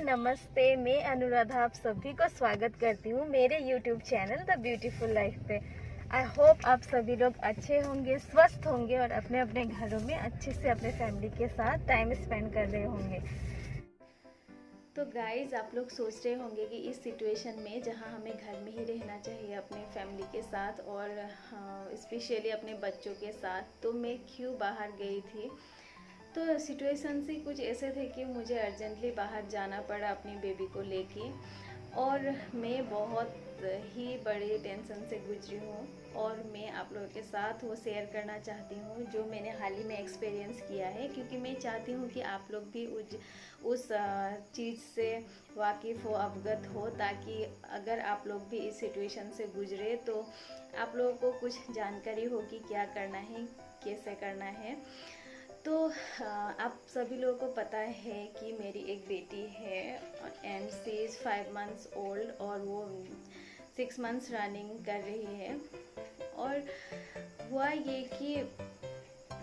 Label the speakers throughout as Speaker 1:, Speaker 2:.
Speaker 1: नमस्ते। मैं अनुराधा आप सभी को स्वागत करती हूँ मेरे YouTube channel the beautiful life पे। आई होप आप सभी लोग अच्छे होंगे, स्वस्थ होंगे और अपने अपने घरों में अच्छे से अपने फैमिली के साथ टाइम स्पेंड कर रहे होंगे। तो गाइज़, आप लोग सोच रहे होंगे कि इस सिचुएशन में जहाँ हमें घर में ही रहना चाहिए अपने फैमिली के साथ और स्पेशली अपने बच्चों के साथ, तो मैं क्यों बाहर गई थी। तो सिचुएशन से कुछ ऐसे थे कि मुझे अर्जेंटली बाहर जाना पड़ा अपनी बेबी को लेके, और मैं बहुत ही बड़ी टेंशन से गुजरी हूँ और मैं आप लोगों के साथ वो शेयर करना चाहती हूँ जो मैंने हाल ही में एक्सपीरियंस किया है, क्योंकि मैं चाहती हूँ कि आप लोग भी उस चीज़ से वाकिफ़ हो, अवगत हो, ताकि अगर आप लोग भी इस सिचुएशन से गुजरे तो आप लोगों को कुछ जानकारी हो कि क्या करना है, कैसे करना है। तो आप सभी लोगों को पता है कि मेरी एक बेटी है and she is 5 months old और वो 6 मंथ्स रनिंग कर रही है। और हुआ ये कि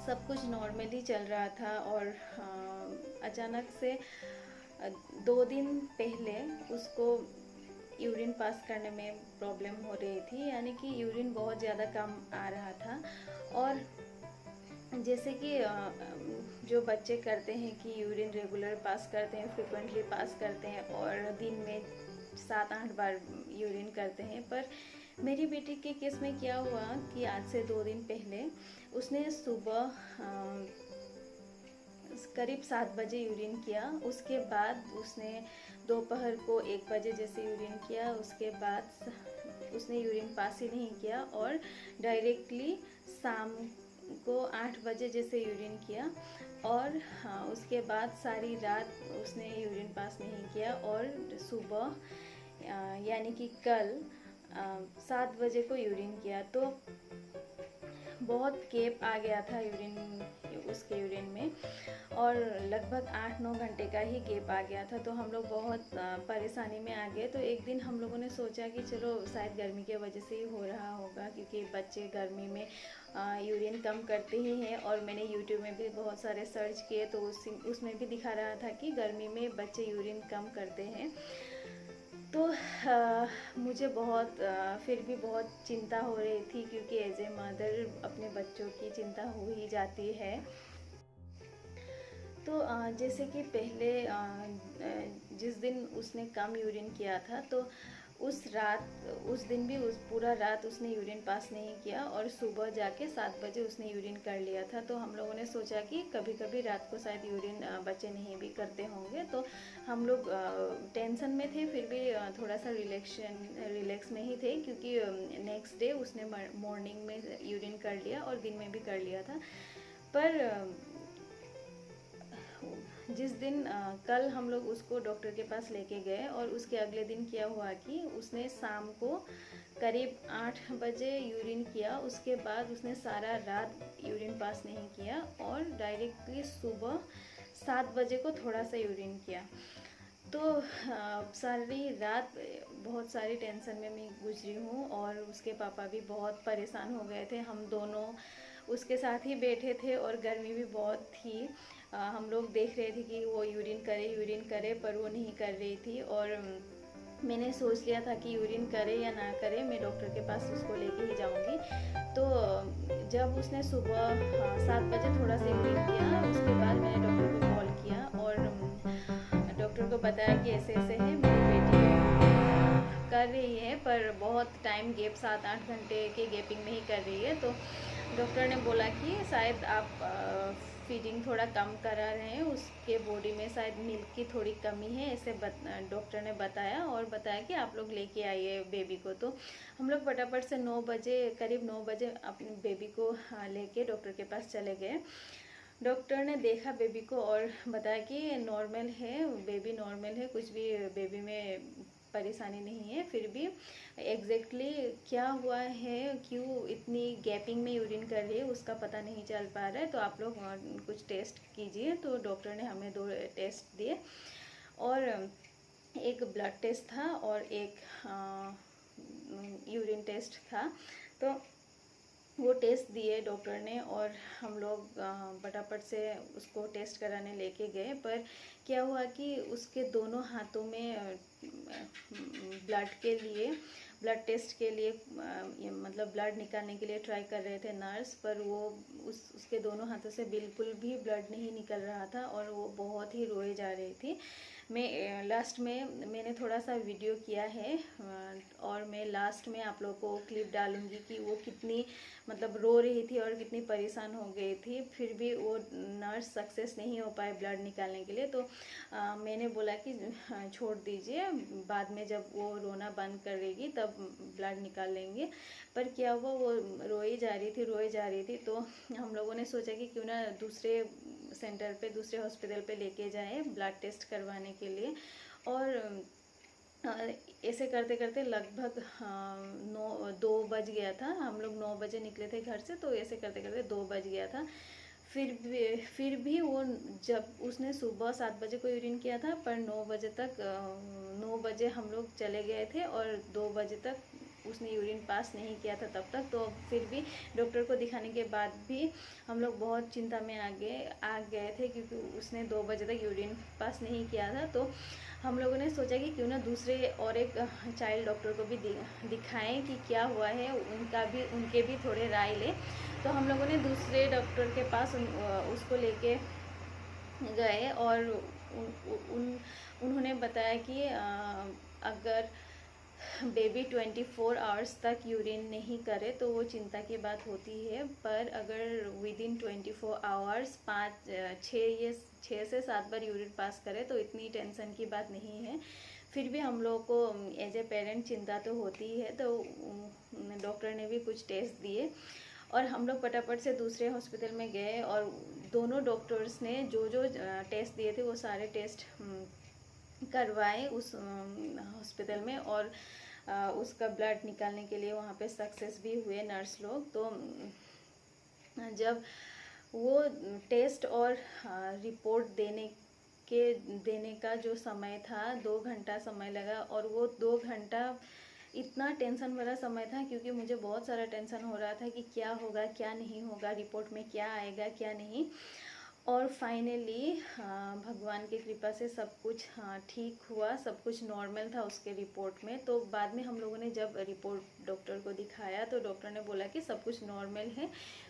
Speaker 1: सब कुछ नॉर्मली चल रहा था और अचानक से 2 दिन पहले उसको यूरिन पास करने में प्रॉब्लम हो रही थी, यानी कि यूरिन बहुत ज़्यादा कम आ रहा था। और जैसे कि जो बच्चे करते हैं कि यूरिन रेगुलर पास करते हैं, फ्रिक्वेंटली पास करते हैं और दिन में 7-8 बार यूरिन करते हैं, पर मेरी बेटी के केस में क्या हुआ कि आज से 2 दिन पहले उसने सुबह करीब 7 बजे यूरिन किया। उसके बाद उसने दोपहर को 1 बजे जैसे यूरिन किया। उसके बाद उसने यूरिन पास ही नहीं किया और डायरेक्टली शाम को 8 बजे जैसे यूरिन किया। और हाँ, उसके बाद सारी रात उसने यूरिन पास नहीं किया और सुबह यानी कि कल 7 बजे को यूरिन किया। तो बहुत गैप आ गया था उसके यूरिन में और लगभग 8-9 घंटे का ही गैप आ गया था। तो हम लोग बहुत परेशानी में आ गए। तो एक दिन हम लोगों ने सोचा कि चलो शायद गर्मी की वजह से ही हो रहा होगा, क्योंकि बच्चे गर्मी में यूरिन कम करते ही हैं। और मैंने यूट्यूब में भी बहुत सारे सर्च किए तो उसमें भी दिखा रहा था कि गर्मी में बच्चे यूरिन कम करते हैं। तो मुझे फिर भी बहुत चिंता हो रही थी, क्योंकि एज ए मदर अपने बच्चों की चिंता हो ही जाती है। तो जैसे कि पहले जिस दिन उसने कम यूरिन किया था, तो उस दिन भी पूरा रात उसने यूरिन पास नहीं किया और सुबह जाके 7 बजे उसने यूरिन कर लिया था। तो हम लोगों ने सोचा कि कभी कभी रात को शायद यूरिन बच्चे नहीं भी करते होंगे। तो हम लोग टेंशन में थे, फिर भी थोड़ा सा रिलैक्स में ही थे, क्योंकि नेक्स्ट डे उसने मॉर्निंग में यूरिन कर लिया और दिन में भी कर लिया था। पर जिस दिन कल हम लोग उसको डॉक्टर के पास लेके गए और उसके अगले दिन क्या हुआ कि उसने शाम को करीब 8 बजे यूरिन किया। उसके बाद उसने सारा रात यूरिन पास नहीं किया और डायरेक्टली सुबह 7 बजे को थोड़ा सा यूरिन किया। तो सारी रात बहुत सारी टेंशन में मैं गुजरी हूँ और उसके पापा भी बहुत परेशान हो गए थे। हम दोनों उसके साथ ही बैठे थे और गर्मी भी बहुत थी। हम लोग देख रहे थे कि वो यूरिन करे, पर वो नहीं कर रही थी। और मैंने सोच लिया था कि यूरिन करे या ना करे, मैं डॉक्टर के पास उसको लेके ही जाऊंगी। तो जब उसने सुबह 7 बजे थोड़ा सा यूरिन किया, उसके बाद मैंने डॉक्टर को कॉल किया और डॉक्टर को बताया कि ऐसे ऐसे है, मेरी बेटी कर रही है पर बहुत टाइम गैप 7-8 घंटे के गैपिंग में ही कर रही है। तो डॉक्टर ने बोला कि शायद आप फीडिंग थोड़ा कम करा रहे हैं, उसके बॉडी में शायद मिल्क की थोड़ी कमी है, ऐसे डॉक्टर ने बताया। और बताया कि आप लोग लेके आइए बेबी को। तो हम लोग फटाफट से करीब 9 बजे अपनी बेबी को लेके डॉक्टर के पास चले गए। डॉक्टर ने देखा बेबी को और बताया कि नॉर्मल है, बेबी नॉर्मल है, कुछ भी बेबी में परेशानी नहीं है। फिर भी एग्जैक्टली क्या हुआ है, क्यों इतनी गैपिंग में यूरिन कर रही है, उसका पता नहीं चल पा रहा है। तो आप लोग कुछ टेस्ट कीजिए। तो डॉक्टर ने हमें 2 टेस्ट दिए और एक ब्लड टेस्ट था और एक यूरिन टेस्ट था। तो
Speaker 2: वो टेस्ट दिए डॉक्टर ने और हम लोग फटाफट से उसको टेस्ट कराने लेके गए। पर क्या हुआ कि उसके दोनों हाथों में ब्लड टेस्ट के लिए मतलब ब्लड निकालने के लिए ट्राई कर रहे थे नर्स, पर वो उसके दोनों हाथों से बिल्कुल भी ब्लड नहीं निकल रहा था और वो बहुत ही रोए जा रही थी। मैं लास्ट में मैंने थोड़ा सा वीडियो किया है और मैं लास्ट में आप लोगों को क्लिप डालूंगी कि वो कितनी मतलब रो रही थी और कितनी परेशान हो गई थी, फिर भी वो नर्स सक्सेस नहीं हो पाए ब्लड निकालने के लिए। तो मैंने बोला कि छोड़ दीजिए, बाद में जब वो रोना बंद करेगी तब ब्लड निकाल लेंगे। पर क्या हुआ, वो रोई जा रही थी। तो हम लोगों ने सोचा कि क्यों ना दूसरे सेंटर पे, दूसरे हॉस्पिटल पे लेके जाएं ब्लड टेस्ट करवाने के लिए। और ऐसे करते करते लगभग 2 बज गया था। हम लोग 9 बजे निकले थे घर से, तो ऐसे करते करते 2 बज गया था। फिर भी वो, जब उसने सुबह 7 बजे को यूरिन किया था, पर 9 बजे हम लोग चले गए थे और 2 बजे तक उसने यूरिन पास नहीं किया था तब तक। तो फिर भी डॉक्टर को दिखाने के बाद भी हम लोग बहुत चिंता में आ गए थे, क्योंकि उसने 2 बजे तक यूरिन पास नहीं किया था। तो हम लोगों ने सोचा कि क्यों ना दूसरे और एक चाइल्ड डॉक्टर को भी दिखाएं कि क्या हुआ है, उनके भी थोड़े राय लें। तो हम लोगों ने दूसरे डॉक्टर के पास उसको लेके गए और उन्होंने बताया कि अगर बेबी 24 आवर्स तक यूरिन नहीं करे तो वो चिंता की बात होती है, पर अगर विद इन 24 आवर्स 6 से 7 बार यूरिन पास करे तो इतनी टेंशन की बात नहीं है। फिर भी हम लोगों को एज ए पेरेंट चिंता तो होती ही है। तो डॉक्टर ने भी कुछ टेस्ट दिए और हम लोग फटाफट से दूसरे हॉस्पिटल में गए और दोनों डॉक्टर्स ने जो टेस्ट दिए थे वो सारे टेस्ट करवाए उस हॉस्पिटल में, और उसका ब्लड निकालने के लिए वहाँ पे सक्सेस भी हुए नर्स लोग। तो जब वो टेस्ट और रिपोर्ट देने का जो समय था, 2 घंटा समय लगा। और वो 2 घंटा इतना टेंशन भरा समय था, क्योंकि मुझे बहुत सारा टेंशन हो रहा था कि क्या होगा क्या नहीं होगा, रिपोर्ट में क्या आएगा क्या नहीं। और फाइनली भगवान की कृपा से सब कुछ ठीक हुआ, सब कुछ नॉर्मल था उसके रिपोर्ट में। तो बाद में हम लोगों ने जब रिपोर्ट डॉक्टर को दिखाया तो डॉक्टर ने बोला कि सब कुछ नॉर्मल है,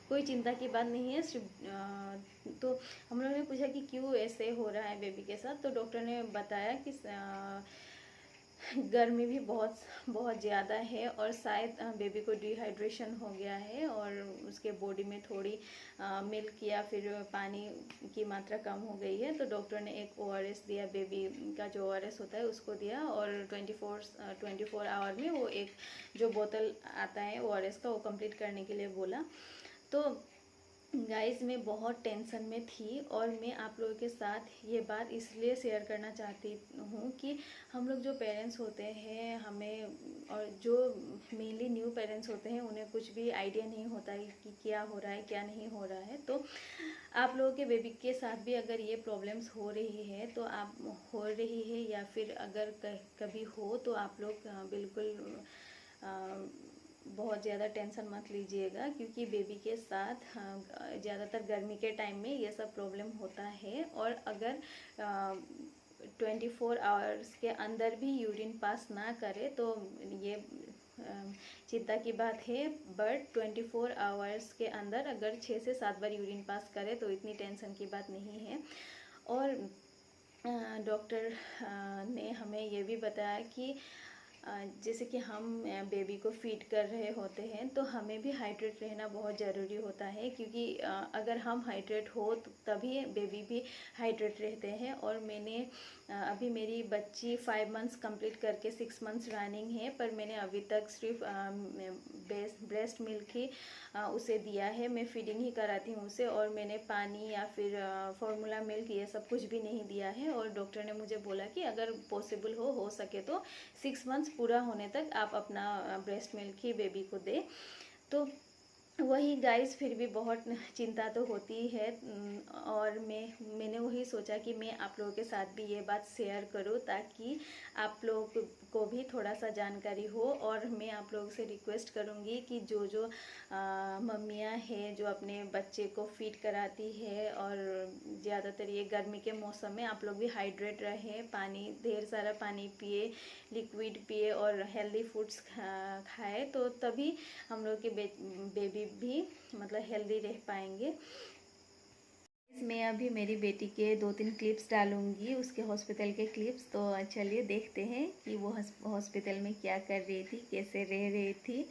Speaker 2: कोई चिंता की बात नहीं है। सिर्फ तो हम लोगों ने पूछा कि क्यों ऐसे हो रहा है बेबी के साथ, तो डॉक्टर ने बताया कि गर्मी भी बहुत ज़्यादा है और शायद बेबी को डिहाइड्रेशन हो गया है और उसके बॉडी में थोड़ी मिल्क या फिर पानी की मात्रा कम हो गई है। तो डॉक्टर ने एक ORS दिया, बेबी का जो ORS होता है उसको दिया, और 24 आवर में वो एक जो बोतल आता है ORS का, वो कंप्लीट करने के लिए बोला। तो गाइस, मैं बहुत टेंशन में थी और मैं आप लोगों के साथ ये बात इसलिए शेयर करना चाहती हूँ कि हम लोग जो पेरेंट्स होते हैं, हमें, और जो मेनली न्यू पेरेंट्स होते हैं, उन्हें कुछ भी आइडिया नहीं होता है कि क्या हो रहा है क्या नहीं हो रहा है। तो आप लोगों के बेबी के साथ भी अगर ये प्रॉब्लम्स हो रही है तो या फिर अगर कभी हो तो आप लोग बिल्कुल बहुत ज़्यादा टेंशन मत लीजिएगा, क्योंकि बेबी के साथ ज़्यादातर गर्मी के टाइम में ये सब प्रॉब्लम होता है। और अगर 24 आवर्स के अंदर भी यूरिन पास ना करे तो ये चिंता की बात है। बट 24 आवर्स के अंदर अगर 6 से 7 बार यूरिन पास करे तो इतनी टेंशन की बात नहीं है। और डॉक्टर ने हमें ये भी बताया कि जैसे कि हम बेबी को फीड कर रहे होते हैं तो हमें भी हाइड्रेट रहना बहुत ज़रूरी होता है, क्योंकि अगर हम हाइड्रेट हो तो तभी बेबी भी हाइड्रेट रहते हैं। और मैंने अभी मेरी बच्ची 5 मंथ्स कंप्लीट करके 6 मंथ्स रनिंग है, पर मैंने अभी तक सिर्फ ब्रेस्ट मिल्क ही उसे दिया है। मैं फीडिंग ही कराती हूँ उसे, और मैंने पानी या फिर फॉर्मूला मिल्क ये सब कुछ भी नहीं दिया है। और डॉक्टर ने मुझे बोला कि अगर पॉसिबल हो सके तो 6 मंथ्स पूरा होने तक आप अपना ब्रेस्ट मिल्क ही बेबी को दें। तो वही गाइस, फिर भी बहुत चिंता तो होती है। और मैंने वही सोचा कि मैं आप लोगों के साथ भी ये बात शेयर करूं, ताकि आप लोग को भी थोड़ा सा जानकारी हो। और मैं आप लोगों से रिक्वेस्ट करूंगी कि जो जो मम्मियां हैं जो अपने बच्चे को फीड कराती है, और ज़्यादातर ये गर्मी के मौसम में आप लोग भी हाइड्रेट रहें, पानी, ढेर सारा पानी पिए, लिक्विड पिए और हेल्दी फूड्स खाएं, तो तभी हम लोग के बेबी भी मतलब हेल्दी रह पाएंगे। मैं अभी मेरी बेटी के 2-3 क्लिप्स डालूंगी, उसके हॉस्पिटल के क्लिप्स। तो चलिए देखते हैं कि वो हॉस्पिटल में क्या कर रही थी, कैसे रह रही थी।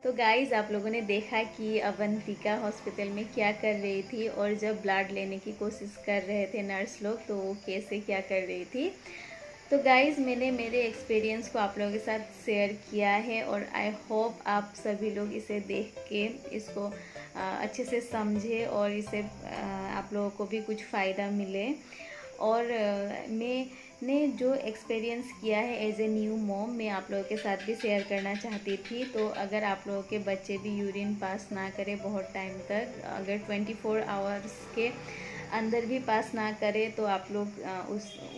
Speaker 2: तो गाइज, आप लोगों ने देखा कि अवंतिका हॉस्पिटल में क्या कर रही थी, और जब ब्लड लेने की कोशिश कर रहे थे नर्स लोग, तो वो कैसे क्या कर रही थी। तो गाइज, मैंने मेरे एक्सपीरियंस को आप लोगों के साथ शेयर किया है, और आई होप आप सभी लोग इसे देख के इसको अच्छे से समझे, और इसे आप लोगों को भी कुछ फ़ायदा मिले। और मैंने जो एक्सपीरियंस किया है एज ए न्यू मॉम, मैं आप लोगों के साथ भी शेयर करना चाहती थी। तो अगर आप लोगों के बच्चे भी यूरिन पास ना करें बहुत टाइम तक, अगर 24 आवर्स के अंदर भी पास ना करे, तो आप लोग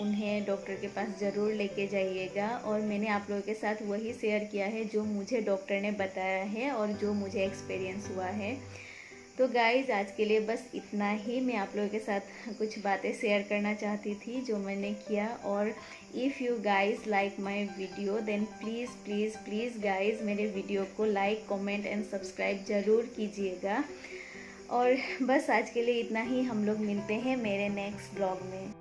Speaker 2: उन्हें डॉक्टर के पास ज़रूर लेके जाइएगा। और मैंने आप लोगों के साथ वही शेयर किया है जो मुझे डॉक्टर ने बताया है और जो मुझे एक्सपीरियंस हुआ है। तो गाइज़, आज के लिए बस इतना ही। मैं आप लोगों के साथ कुछ बातें शेयर करना चाहती थी जो मैंने किया। और if you guys like my video, then please please please guys, मेरे वीडियो को लाइक, कमेंट एंड सब्सक्राइब ज़रूर कीजिएगा। और बस आज के लिए इतना ही। हम लोग मिलते हैं मेरे नेक्स्ट ब्लॉग में।